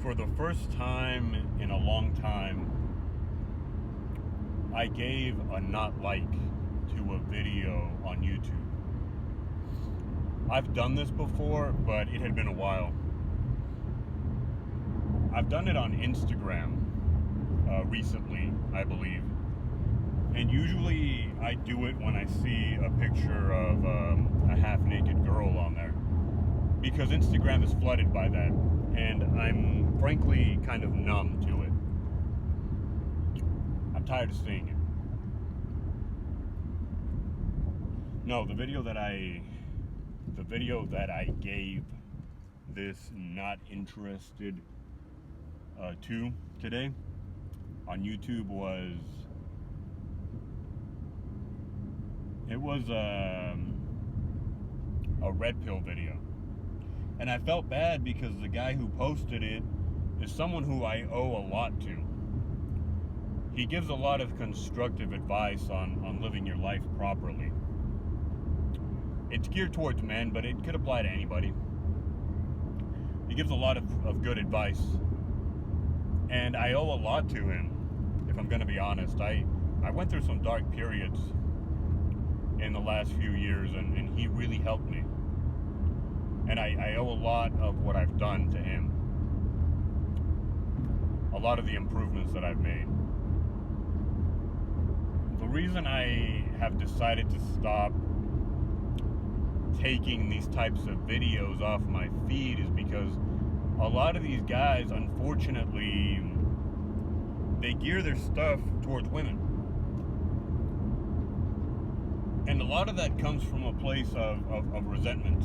For the first time in a long time, I gave a not like to a video on YouTube. I've done this before, but it had been a while. I've done it on Instagram recently, I believe. And usually I do it when I see a picture of a half-naked girl on there, because Instagram is flooded by that, and I'm frankly kind of numb to it. I'm tired of seeing it. No, the video that I gave this not interested to today on YouTube was a red pill video. And I felt bad because the guy who posted it is someone who I owe a lot to. He gives a lot of constructive advice on living your life properly. It's geared towards men, but it could apply to anybody. He gives a lot of good advice. And I owe a lot to him, if I'm going to be honest. I went through some dark periods in the last few years, and he really helped me. And I owe a lot of what I've done to him. A lot of the improvements that I've made. The reason I have decided to stop taking these types of videos off my feed is because a lot of these guys, unfortunately, they gear their stuff towards women. And a lot of that comes from a place of resentment.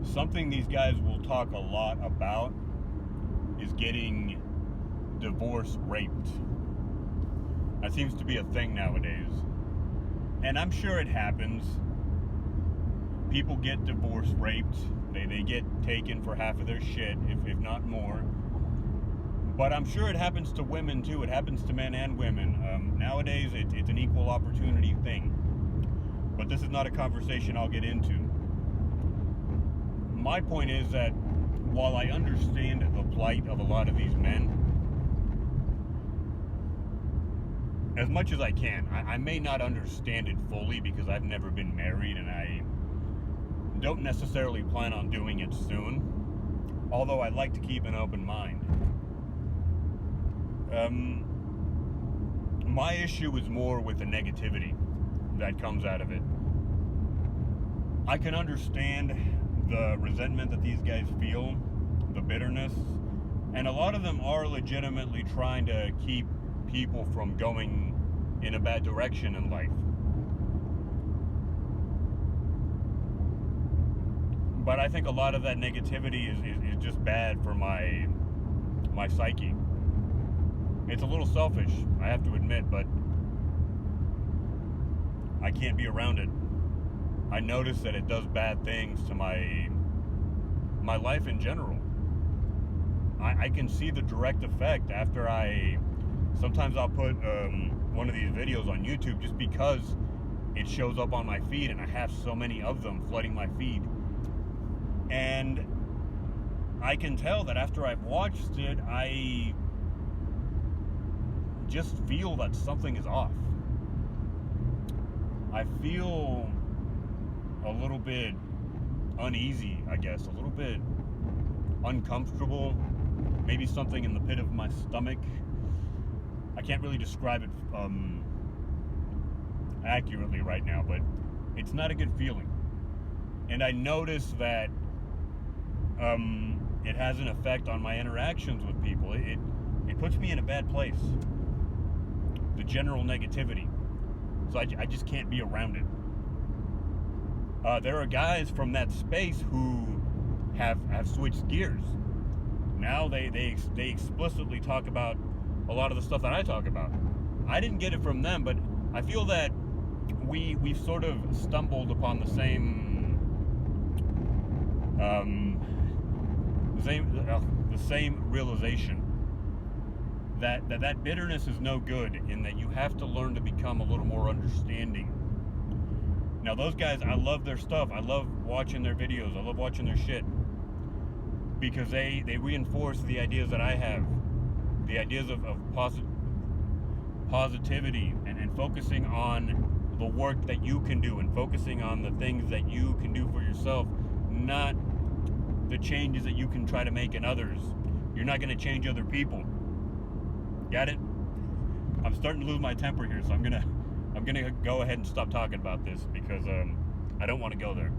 Something these guys will talk a lot about is getting divorce raped. That seems to be a thing nowadays. And I'm sure it happens. People get divorce raped. They get taken for half of their shit, if not more. But I'm sure it happens to women too. It happens to men and women. Nowadays, it's an equal opportunity thing. But this is not a conversation I'll get into. My point is that while I understand the plight of a lot of these men, as much as I can, I may not understand it fully because I've never been married and I don't necessarily plan on doing it soon, although I'd like to keep an open mind. My issue is more with the negativity that comes out of it. I can understand the resentment that these guys feel, the bitterness, and a lot of them are legitimately trying to keep people from going in a bad direction in life. But I think a lot of that negativity is just bad for my psyche. It's a little selfish, I have to admit, but I can't be around it. I notice that it does bad things to my life in general. I can see the direct effect after sometimes I'll put one of these videos on YouTube just because it shows up on my feed and I have so many of them flooding my feed. And I can tell that after I've watched it, I just feel that something is off. I feel a little bit uneasy, I guess, a little bit uncomfortable, maybe something in the pit of my stomach. I can't really describe it accurately right now, but it's not a good feeling. And I notice that it has an effect on my interactions with people. It puts me in a bad place. The general negativity. So I just can't be around it. There are guys from that space who have switched gears. Now they explicitly talk about a lot of the stuff that I talk about. I didn't get it from them, but I feel that we've sort of stumbled upon the same realization that bitterness is no good, in that you have to learn to become a little more understanding. Now those guys, I love their stuff. I love watching their videos. I love watching their shit. because they reinforce the ideas that I have, the ideas of positivity and focusing on the work that you can do and focusing on the things that you can do for yourself, not the changes that you can try to make in others. You're not going to change other people. Got it? I'm starting to lose my temper here, so I'm gonna go ahead and stop talking about this because I don't want to go there.